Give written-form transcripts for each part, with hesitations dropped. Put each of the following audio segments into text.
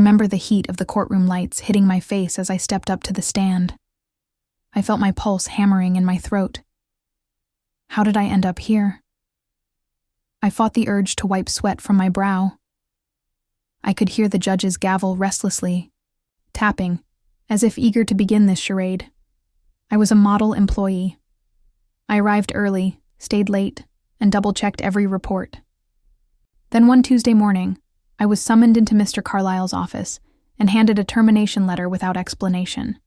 remember the heat of the courtroom lights hitting my face as I stepped up to the stand. I felt my pulse hammering in my throat. How did I end up here? I fought the urge to wipe sweat from my brow. I could hear the judge's gavel restlessly, tapping, as if eager to begin this charade. I was a model employee. I arrived early, stayed late, and double-checked every report. Then one Tuesday morning, I was summoned into Mr. Carlisle's office and handed a termination letter without explanation.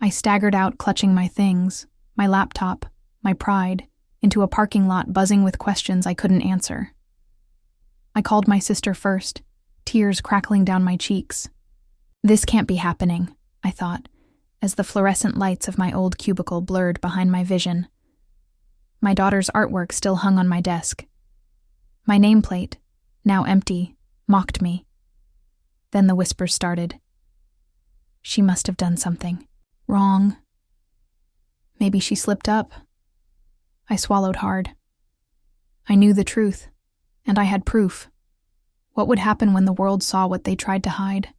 I staggered out, clutching my things, my laptop, my pride, into a parking lot buzzing with questions I couldn't answer. I called my sister first, tears crackling down my cheeks. This can't be happening, I thought, as the fluorescent lights of my old cubicle blurred behind my vision. My daughter's artwork still hung on my desk. My nameplate, now empty, mocked me. Then the whispers started. She must have done something wrong. Maybe she slipped up. I swallowed hard. I knew the truth, and I had proof. What would happen when the world saw what they tried to hide?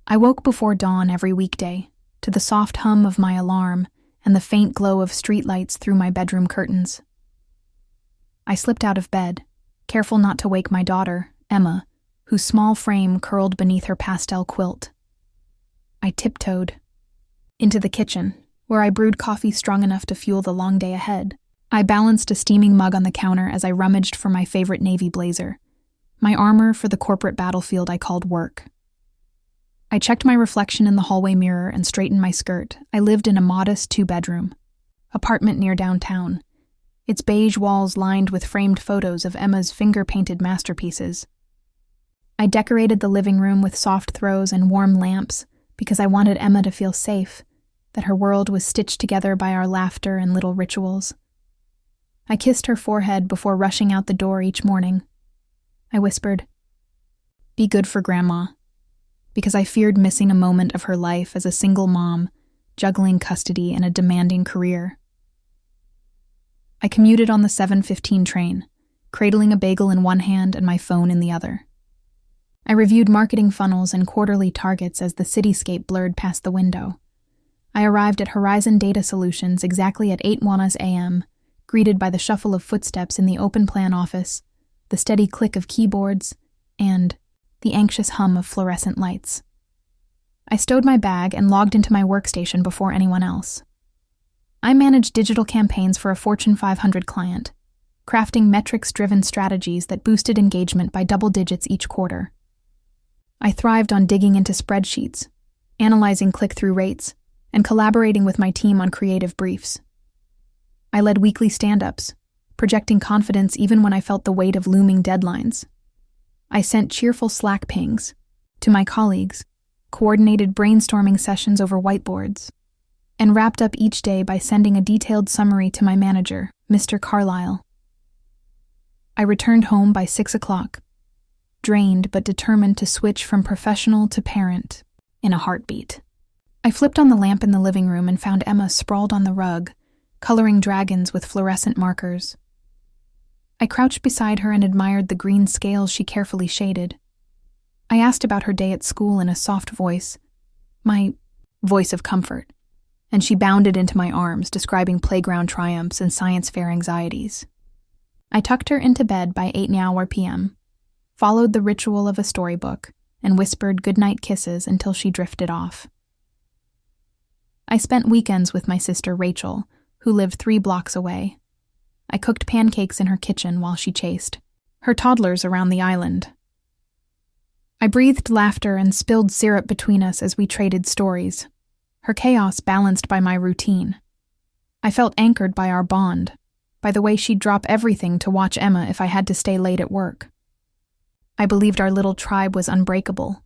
I woke before dawn every weekday, to the soft hum of my alarm and the faint glow of streetlights through my bedroom curtains. I slipped out of bed, careful not to wake my daughter, Emma, whose small frame curled beneath her pastel quilt. I tiptoed into the kitchen, where I brewed coffee strong enough to fuel the long day ahead. I balanced a steaming mug on the counter as I rummaged for my favorite navy blazer, my armor for the corporate battlefield I called work. I checked my reflection in the hallway mirror and straightened my skirt. I lived in a modest 2-bedroom apartment near downtown, its beige walls lined with framed photos of Emma's finger-painted masterpieces. I decorated the living room with soft throws and warm lamps because I wanted Emma to feel safe, that her world was stitched together by our laughter and little rituals. I kissed her forehead before rushing out the door each morning. I whispered, "Be good for Grandma," because I feared missing a moment of her life as a single mom, juggling custody and a demanding career. I commuted on the 7:15 train, cradling a bagel in one hand and my phone in the other. I reviewed marketing funnels and quarterly targets as the cityscape blurred past the window. I arrived at Horizon Data Solutions exactly at 8:01 a.m., greeted by the shuffle of footsteps in the open plan office, the steady click of keyboards, and the anxious hum of fluorescent lights. I stowed my bag and logged into my workstation before anyone else. I managed digital campaigns for a Fortune 500 client, crafting metrics-driven strategies that boosted engagement by double digits each quarter. I thrived on digging into spreadsheets, analyzing click-through rates, and collaborating with my team on creative briefs. I led weekly stand-ups, projecting confidence even when I felt the weight of looming deadlines. I sent cheerful Slack pings to my colleagues, coordinated brainstorming sessions over whiteboards, and wrapped up each day by sending a detailed summary to my manager, Mr. Carlisle. I returned home by 6 o'clock, drained but determined to switch from professional to parent in a heartbeat. I flipped on the lamp in the living room and found Emma sprawled on the rug, coloring dragons with fluorescent markers. I crouched beside her and admired the green scales she carefully shaded. I asked about her day at school in a soft voice, my voice of comfort, and she bounded into my arms, describing playground triumphs and science fair anxieties. I tucked her into bed by 8 p.m., followed the ritual of a storybook, and whispered goodnight kisses until she drifted off. I spent weekends with my sister Rachel, who lived 3 blocks away. I cooked pancakes in her kitchen while she chased her toddlers around the island. I breathed laughter and spilled syrup between us as we traded stories, her chaos balanced by my routine. I felt anchored by our bond, by the way she'd drop everything to watch Emma if I had to stay late at work. I believed our little tribe was unbreakable,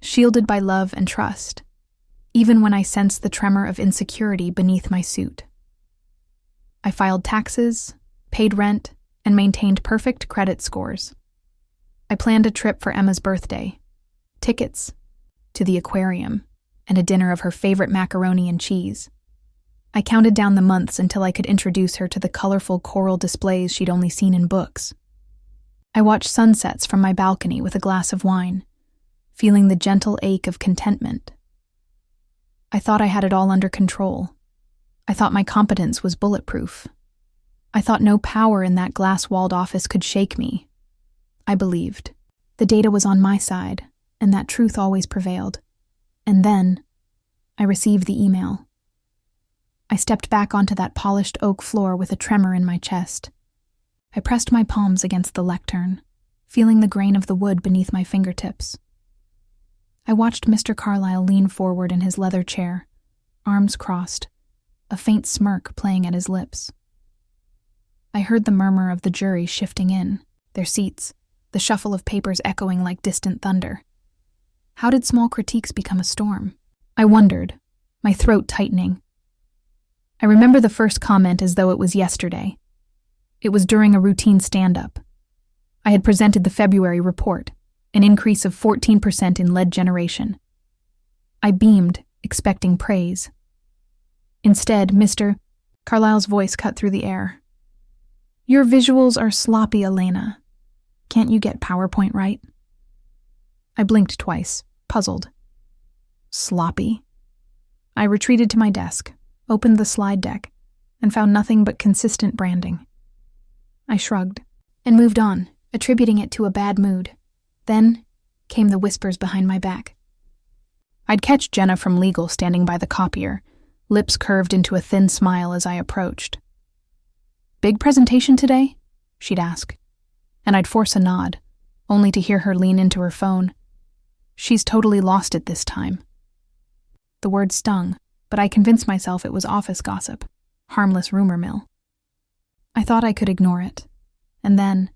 shielded by love and trust, even when I sensed the tremor of insecurity beneath my suit. I filed taxes, paid rent, and maintained perfect credit scores. I planned a trip for Emma's birthday, tickets to the aquarium, and a dinner of her favorite macaroni and cheese. I counted down the months until I could introduce her to the colorful coral displays she'd only seen in books. I watched sunsets from my balcony with a glass of wine, feeling the gentle ache of contentment. I thought I had it all under control. I thought my competence was bulletproof. I thought no power in that glass-walled office could shake me. I believed. The data was on my side, and that truth always prevailed. And then, I received the email. I stepped back onto that polished oak floor with a tremor in my chest. I pressed my palms against the lectern, feeling the grain of the wood beneath my fingertips. I watched Mr. Carlisle lean forward in his leather chair, arms crossed, a faint smirk playing at his lips. I heard the murmur of the jury shifting in, their seats, the shuffle of papers echoing like distant thunder. How did small critiques become a storm? I wondered, my throat tightening. I remember the first comment as though it was yesterday. It was during a routine stand-up. I had presented the February report, an increase of 14% in lead generation. I beamed, expecting praise. Instead, Mr. Carlisle's voice cut through the air. Your visuals are sloppy, Elena. Can't you get PowerPoint right? I blinked twice, puzzled. Sloppy? I retreated to my desk, opened the slide deck, and found nothing but consistent branding. I shrugged and moved on, attributing it to a bad mood. Then came the whispers behind my back. I'd catch Jenna from legal standing by the copier, lips curved into a thin smile as I approached. Big presentation today? She'd ask, and I'd force a nod, only to hear her lean into her phone. She's totally lost it this time. The word stung, but I convinced myself it was office gossip, harmless rumor mill. I thought I could ignore it, and then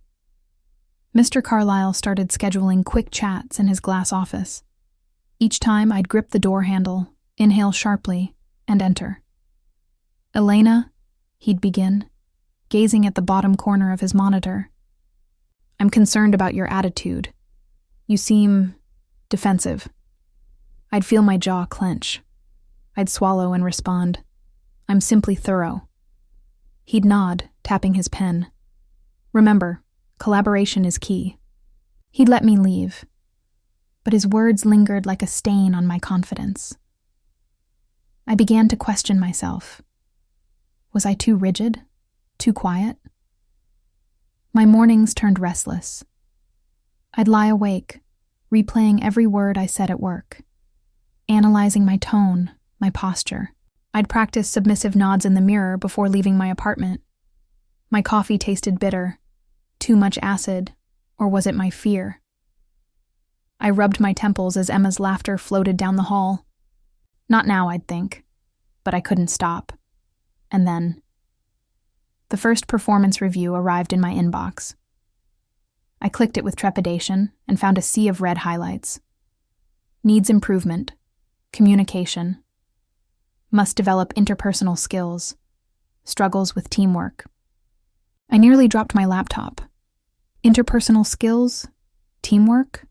Mr. Carlisle started scheduling quick chats in his glass office. Each time I'd grip the door handle, inhale sharply, and enter. Elena, he'd begin, gazing at the bottom corner of his monitor. I'm concerned about your attitude. You seem defensive. I'd feel my jaw clench. I'd swallow and respond. I'm simply thorough. He'd nod, tapping his pen. Remember, collaboration is key. He'd let me leave, but his words lingered like a stain on my confidence. I began to question myself. Was I too rigid? Too quiet? My mornings turned restless. I'd lie awake, replaying every word I said at work, analyzing my tone, my posture. I'd practice submissive nods in the mirror before leaving my apartment. My coffee tasted bitter. Too much acid, or was it my fear? I rubbed my temples as Emma's laughter floated down the hall. Not now, I'd think, but I couldn't stop. And then the first performance review arrived in my inbox. I clicked it with trepidation and found a sea of red highlights. Needs improvement. Communication. Must develop interpersonal skills. Struggles with teamwork. I nearly dropped my laptop. Interpersonal skills? Teamwork?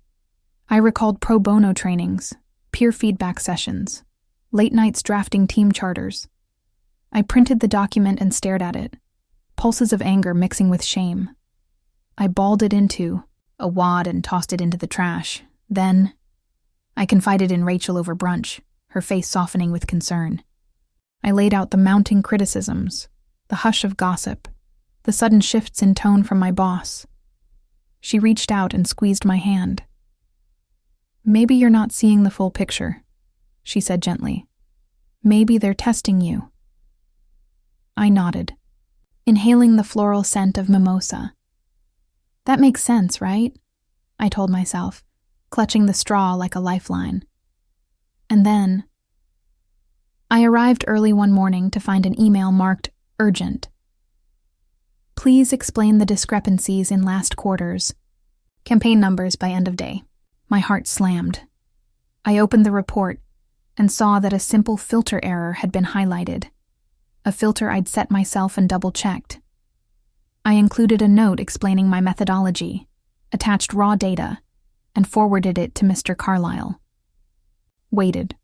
I recalled pro bono trainings, peer feedback sessions, late nights drafting team charters. I printed the document and stared at it, pulses of anger mixing with shame. I balled it into a wad and tossed it into the trash. Then I confided in Rachel over brunch, her face softening with concern. I laid out the mounting criticisms, the hush of gossip, the sudden shifts in tone from my boss. She reached out and squeezed my hand. Maybe you're not seeing the full picture, she said gently. Maybe they're testing you. I nodded, inhaling the floral scent of mimosa. That makes sense, right? I told myself, clutching the straw like a lifeline. And then I arrived early one morning to find an email marked urgent. Please explain the discrepancies in last quarter's campaign numbers by end of day. My heart slammed. I opened the report and saw that a simple filter error had been highlighted, a filter I'd set myself and double-checked. I included a note explaining my methodology, attached raw data, and forwarded it to Mr. Carlisle. Waited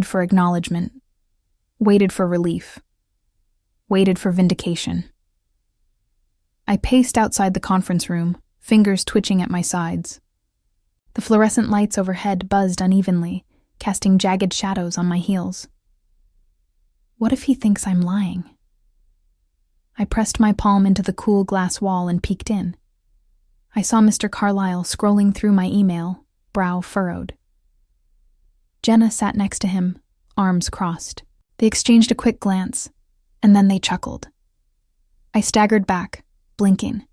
for acknowledgement, waited for relief, waited for vindication. I paced outside the conference room, fingers twitching at my sides. The fluorescent lights overhead buzzed unevenly, casting jagged shadows on my heels. What if he thinks I'm lying? I pressed my palm into the cool glass wall and peeked in. I saw Mr. Carlisle scrolling through my email, brow furrowed. Jenna sat next to him, arms crossed. They exchanged a quick glance, and then they chuckled. I staggered back, blinking.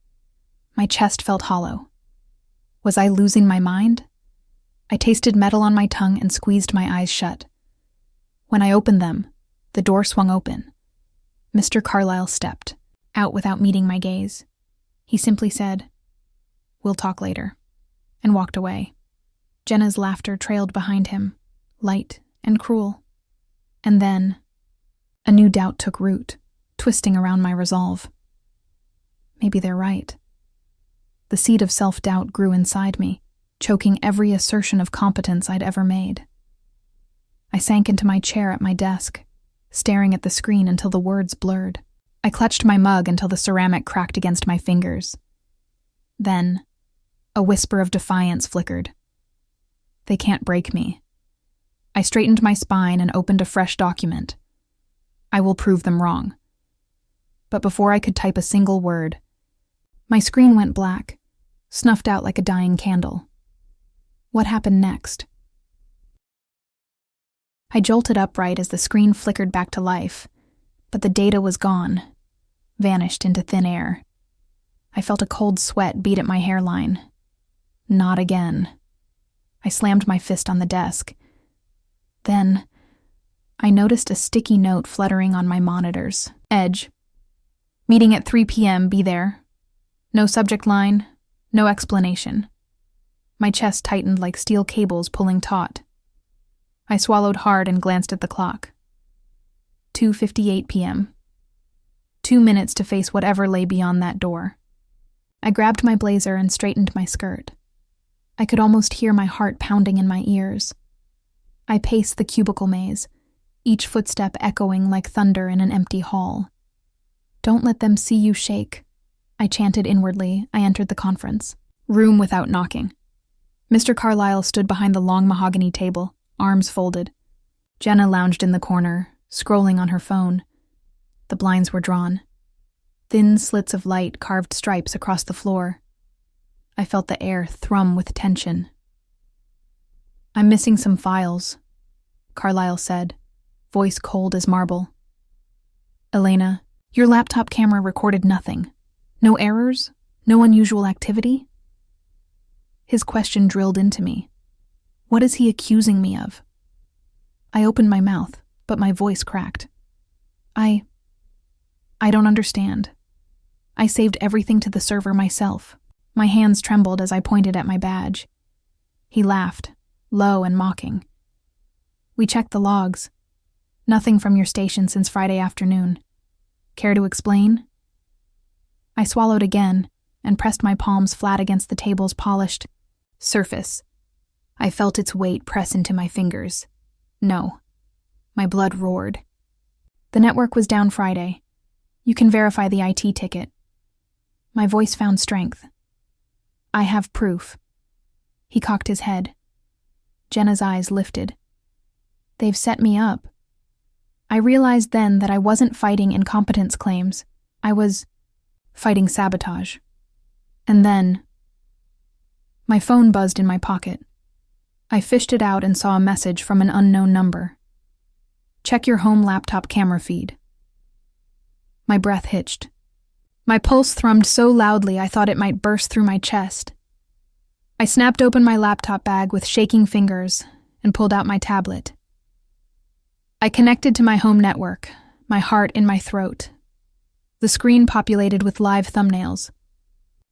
My chest felt hollow. Was I losing my mind? I tasted metal on my tongue and squeezed my eyes shut. When I opened them, the door swung open. Mr. Carlisle stepped, out without meeting my gaze. He simply said, "We'll talk later," and walked away. Jenna's laughter trailed behind him, light and cruel. And then, a new doubt took root, twisting around my resolve. Maybe they're right. The seed of self-doubt grew inside me, choking every assertion of competence I'd ever made. I sank into my chair at my desk, staring at the screen until the words blurred. I clutched my mug until the ceramic cracked against my fingers. Then, a whisper of defiance flickered. They can't break me. I straightened my spine and opened a fresh document. I will prove them wrong. But before I could type a single word, my screen went black, snuffed out like a dying candle. What happened next? I jolted upright as the screen flickered back to life, but the data was gone, vanished into thin air. I felt a cold sweat beat at my hairline. Not again. I slammed my fist on the desk. Then, I noticed a sticky note fluttering on my monitors. Edge. Meeting at 3 p.m., be there. No subject line, no explanation. My chest tightened like steel cables pulling taut. I swallowed hard and glanced at the clock. 2:58 p.m. 2 minutes to face whatever lay beyond that door. I grabbed my blazer and straightened my skirt. I could almost hear my heart pounding in my ears. I paced the cubicle maze, each footstep echoing like thunder in an empty hall. "Don't let them see you shake," I chanted inwardly. I entered the conference room without knocking. Mr. Carlisle stood behind the long mahogany table, arms folded. Jenna lounged in the corner, scrolling on her phone. The blinds were drawn. Thin slits of light carved stripes across the floor. I felt the air thrum with tension. "I'm missing some files," Carlisle said, voice cold as marble. "Elena, your laptop camera recorded nothing. No errors? No unusual activity?" His question drilled into me. What is he accusing me of? I opened my mouth, but my voice cracked. I don't understand. I saved everything to the server myself. My hands trembled as I pointed at my badge. He laughed, low and mocking. "We checked the logs. Nothing from your station since Friday afternoon. Care to explain?" I swallowed again and pressed my palms flat against the table's polished surface. I felt its weight press into my fingers. No. My blood roared. "The network was down Friday. You can verify the IT ticket." My voice found strength. "I have proof." He cocked his head. Jenna's eyes lifted. "They've set me up." I realized then that I wasn't fighting incompetence claims. I was fighting sabotage. And then, my phone buzzed in my pocket. I fished it out and saw a message from an unknown number. "Check your home laptop camera feed." My breath hitched. My pulse thrummed so loudly I thought it might burst through my chest. I snapped open my laptop bag with shaking fingers and pulled out my tablet. I connected to my home network, my heart in my throat. The screen populated with live thumbnails.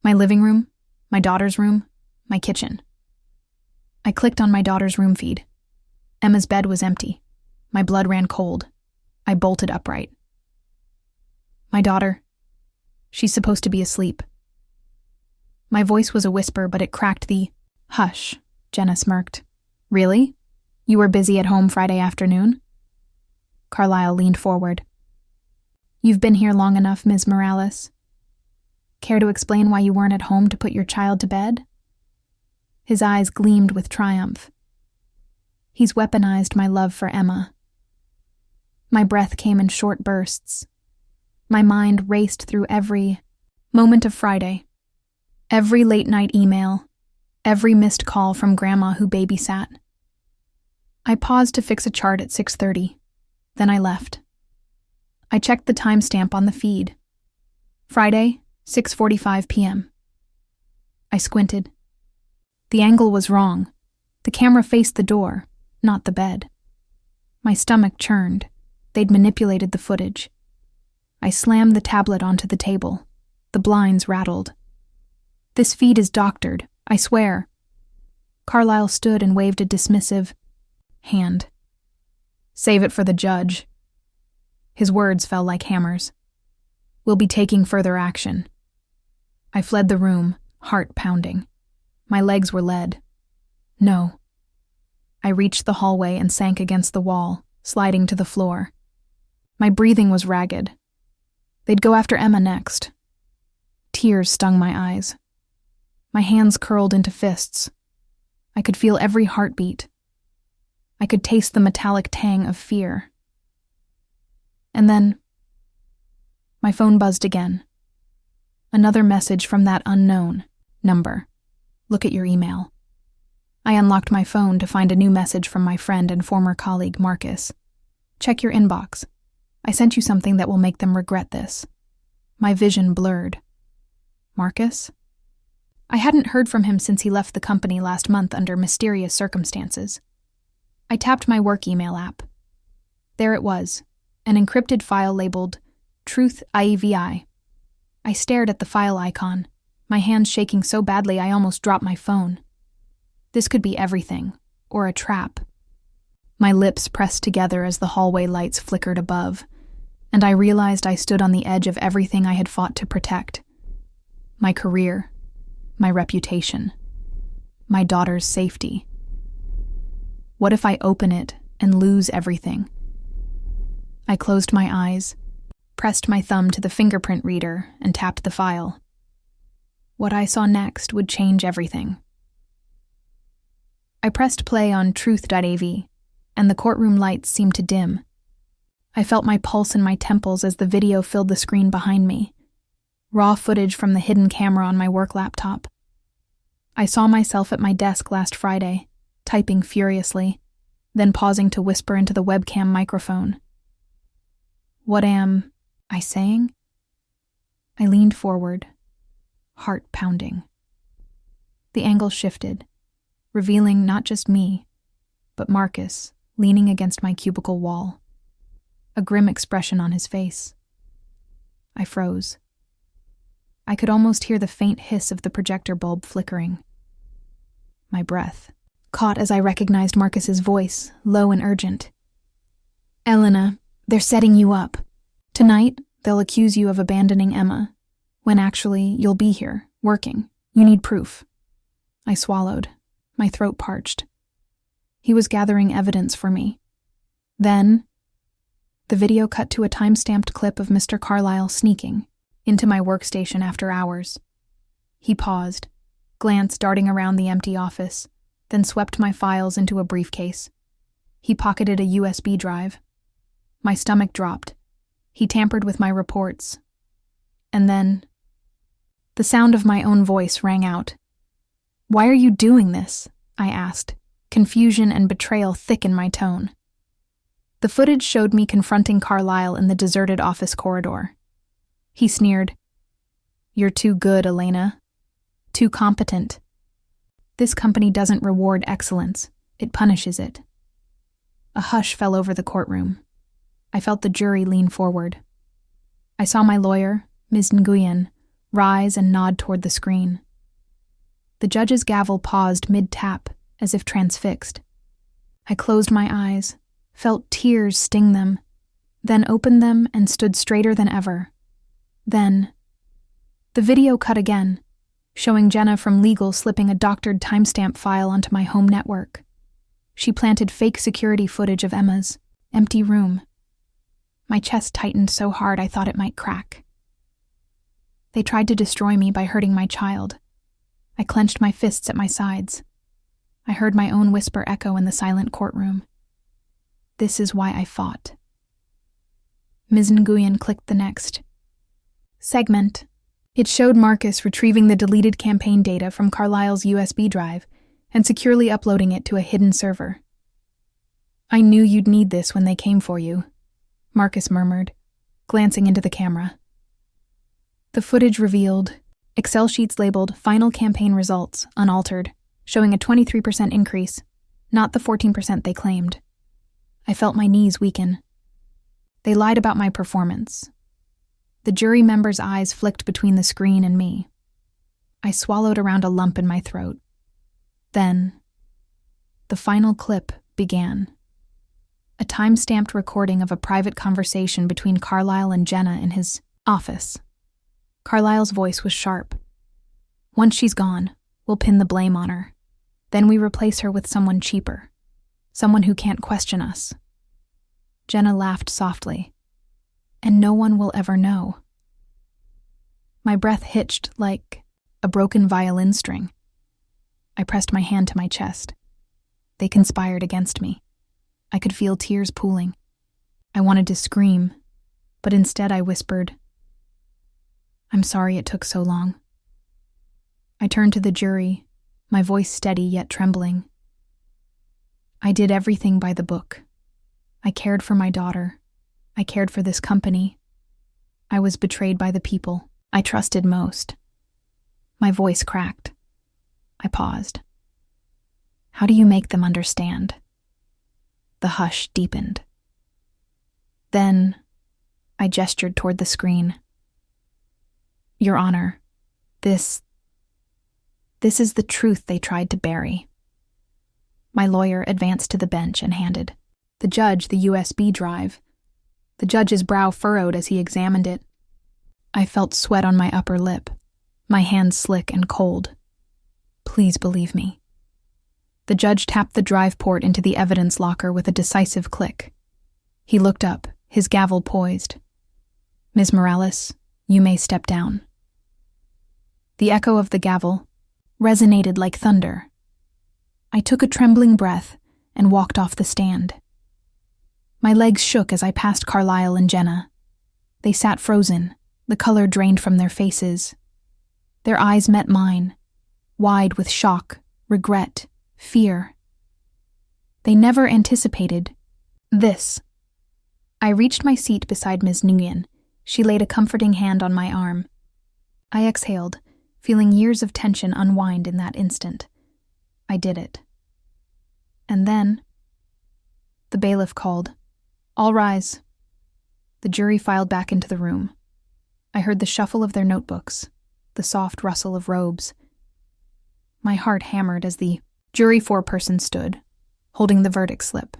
My living room, my daughter's room, my kitchen. I clicked on my daughter's room feed. Emma's bed was empty. My blood ran cold. I bolted upright. My daughter. She's supposed to be asleep. My voice was a whisper, but it cracked the "Hush," Jenna smirked. "Really? You were busy at home Friday afternoon?" Carlisle leaned forward. "You've been here long enough, Ms. Morales. Care to explain why you weren't at home to put your child to bed?" His eyes gleamed with triumph. He's weaponized my love for Emma. My breath came in short bursts. My mind raced through every moment of Friday, every late-night email, every missed call from Grandma who babysat. I paused to fix a chart at 6:30. Then I left. I checked the timestamp on the feed. Friday, 6:45 p.m. I squinted. The angle was wrong. The camera faced the door, not the bed. My stomach churned. They'd manipulated the footage. I slammed the tablet onto the table. The blinds rattled. This feed is doctored, I swear. Carlisle stood and waved a dismissive hand. Save it for the judge. His words fell like hammers. We'll be taking further action. I fled the room, heart pounding. My legs were lead. No. I reached the hallway and sank against the wall, sliding to the floor. My breathing was ragged. They'd go after Emma next. Tears stung my eyes. My hands curled into fists. I could feel every heartbeat. I could taste the metallic tang of fear. And then, my phone buzzed again. Another message from that unknown number. Look at your email. I unlocked my phone to find a new message from my friend and former colleague, Marcus. Check your inbox. I sent you something that will make them regret this. My vision blurred. Marcus? I hadn't heard from him since he left the company last month under mysterious circumstances. I tapped my work email app. There it was, an encrypted file labeled Truth.avi. I stared at the file icon, my hands shaking so badly I almost dropped my phone. This could be everything, or a trap. My lips pressed together as the hallway lights flickered above, and I realized I stood on the edge of everything I had fought to protect. My career, my reputation, my daughter's safety. What if I open it and lose everything? I closed my eyes, pressed my thumb to the fingerprint reader, and tapped the file. What I saw next would change everything. I pressed play on Truth.avi, and the courtroom lights seemed to dim. I felt my pulse in my temples as the video filled the screen behind me. Raw footage from the hidden camera on my work laptop. I saw myself at my desk last Friday, typing furiously, then pausing to whisper into the webcam microphone. What am I saying? I leaned forward, heart pounding. The angle shifted, revealing not just me, but Marcus leaning against my cubicle wall, a grim expression on his face. I froze. I could almost hear the faint hiss of the projector bulb flickering. My breath caught as I recognized Marcus's voice, low and urgent. Elena, they're setting you up. Tonight, they'll accuse you of abandoning Emma, when actually you'll be here, working. You need proof. I swallowed, my throat parched. He was gathering evidence for me. Then, the video cut to a time-stamped clip of Mr. Carlisle sneaking into my workstation after hours. He paused, glance darting around the empty office, then swept my files into a briefcase. He pocketed a USB drive. My stomach dropped. He tampered with my reports. And then, the sound of my own voice rang out. Why are you doing this? I asked, confusion and betrayal thick in my tone. The footage showed me confronting Carlisle in the deserted office corridor. He sneered. You're too good, Elena. Too competent. This company doesn't reward excellence, it punishes it. A hush fell over the courtroom. I felt the jury lean forward. I saw my lawyer, Ms. Nguyen, rise and nod toward the screen. The judge's gavel paused mid-tap, as if transfixed. I closed my eyes, felt tears sting them, then opened them and stood straighter than ever. Then, the video cut again, showing Jenna from legal slipping a doctored timestamp file onto my home network. She planted fake security footage of Emma's empty room. My chest tightened so hard I thought it might crack. They tried to destroy me by hurting my child. I clenched my fists at my sides, I heard my own whisper echo in the silent courtroom. This is why I fought. Ms. Nguyen clicked the next segment. It showed Marcus retrieving the deleted campaign data from Carlisle's USB drive and securely uploading it to a hidden server. I knew you'd need this when they came for you, Marcus murmured, glancing into the camera. The footage revealed Excel sheets labeled Final Campaign Results, unaltered, showing a 23% increase, not the 14% they claimed. I felt my knees weaken. They lied about my performance. The jury member's eyes flicked between the screen and me. I swallowed around a lump in my throat. Then, the final clip began. A time-stamped recording of a private conversation between Carlisle and Jenna in his office. Carlisle's voice was sharp. Once she's gone, we'll pin the blame on her. Then we replace her with someone cheaper. Someone who can't question us. Jenna laughed softly. And no one will ever know. My breath hitched like a broken violin string. I pressed my hand to my chest. They conspired against me. I could feel tears pooling. I wanted to scream, but instead I whispered, I'm sorry it took so long. I turned to the jury, my voice steady yet trembling. I did everything by the book. I cared for my daughter. I cared for this company. I was betrayed by the people I trusted most. My voice cracked. I paused. How do you make them understand? The hush deepened. Then, I gestured toward the screen. Your Honor, this is the truth they tried to bury. My lawyer advanced to the bench and handed the judge the USB drive. The judge's brow furrowed as he examined it. I felt sweat on my upper lip, my hands slick and cold. Please believe me. The judge tapped the drive port into the evidence locker with a decisive click. He looked up, his gavel poised. Ms. Morales, you may step down. The echo of the gavel resonated like thunder. I took a trembling breath and walked off the stand. My legs shook as I passed Carlisle and Jenna. They sat frozen, the color drained from their faces. Their eyes met mine, wide with shock, regret, fear. They never anticipated this. I reached my seat beside Ms. Nguyen. She laid a comforting hand on my arm. I exhaled, feeling years of tension unwind in that instant. I did it. And then, the bailiff called, All rise. The jury filed back into the room. I heard the shuffle of their notebooks, the soft rustle of robes. My heart hammered as the jury foreperson stood, holding the verdict slip.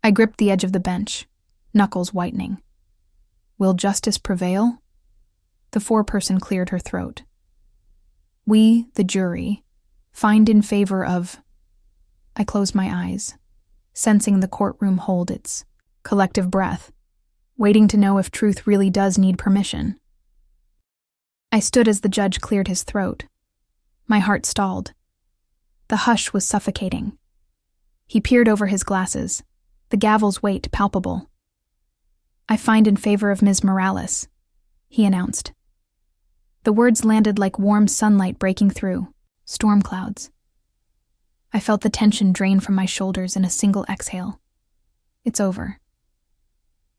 I gripped the edge of the bench, knuckles whitening. Will justice prevail? The foreperson cleared her throat. We, the jury, find in favor of... I closed my eyes, sensing the courtroom hold its collective breath, waiting to know if truth really does need permission. I stood as the judge cleared his throat. My heart stalled. The hush was suffocating. He peered over his glasses, the gavel's weight palpable. I find in favor of Ms. Morales, he announced. The words landed like warm sunlight breaking through, storm clouds. I felt the tension drain from my shoulders in a single exhale. It's over.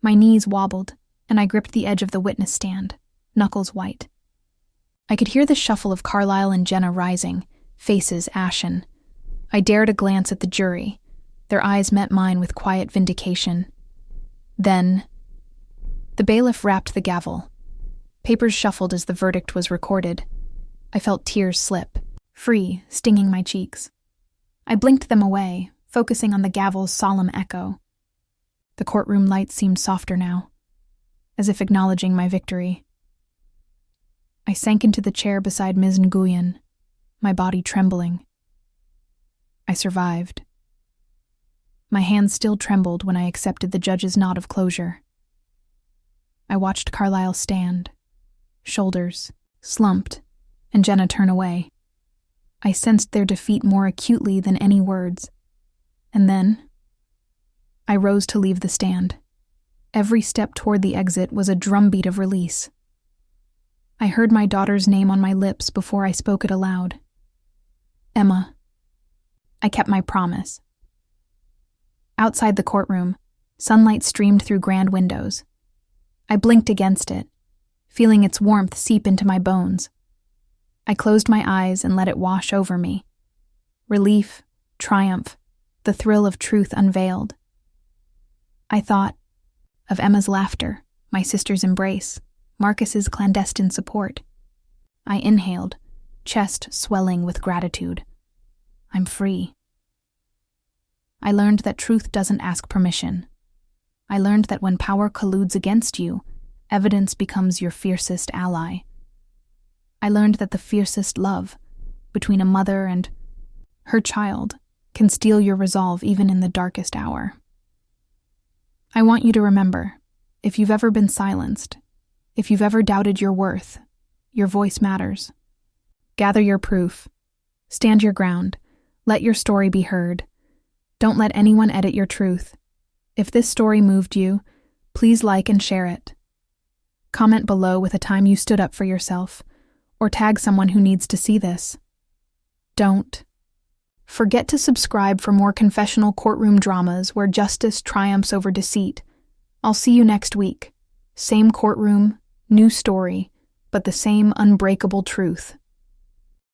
My knees wobbled, and I gripped the edge of the witness stand, knuckles white. I could hear the shuffle of Carlisle and Jenna rising, faces ashen. I dared a glance at the jury. Their eyes met mine with quiet vindication. Then, the bailiff rapped the gavel. Papers shuffled as the verdict was recorded. I felt tears slip, free, stinging my cheeks. I blinked them away, focusing on the gavel's solemn echo. The courtroom lights seemed softer now, as if acknowledging my victory. I sank into the chair beside Ms. Nguyen, my body trembling. I survived. My hands still trembled when I accepted the judge's nod of closure. I watched Carlisle stand, shoulders slumped, and Jenna turn away. I sensed their defeat more acutely than any words. And then, I rose to leave the stand. Every step toward the exit was a drumbeat of release. I heard my daughter's name on my lips before I spoke it aloud. Emma. I kept my promise. Outside the courtroom, sunlight streamed through grand windows. I blinked against it, feeling its warmth seep into my bones. I closed my eyes and let it wash over me. Relief, triumph, the thrill of truth unveiled. I thought of Emma's laughter, my sister's embrace, Marcus's clandestine support. I inhaled, chest swelling with gratitude. I'm free. I learned that truth doesn't ask permission. I learned that when power colludes against you, evidence becomes your fiercest ally. I learned that the fiercest love, between a mother and her child, can steel your resolve even in the darkest hour. I want you to remember, if you've ever been silenced, if you've ever doubted your worth, your voice matters. Gather your proof. Stand your ground. Let your story be heard. Don't let anyone edit your truth. If this story moved you, please like and share it. Comment below with a time you stood up for yourself, or tag someone who needs to see this. Don't forget to subscribe for more confessional courtroom dramas where justice triumphs over deceit. I'll see you next week. Same courtroom, new story, but the same unbreakable truth.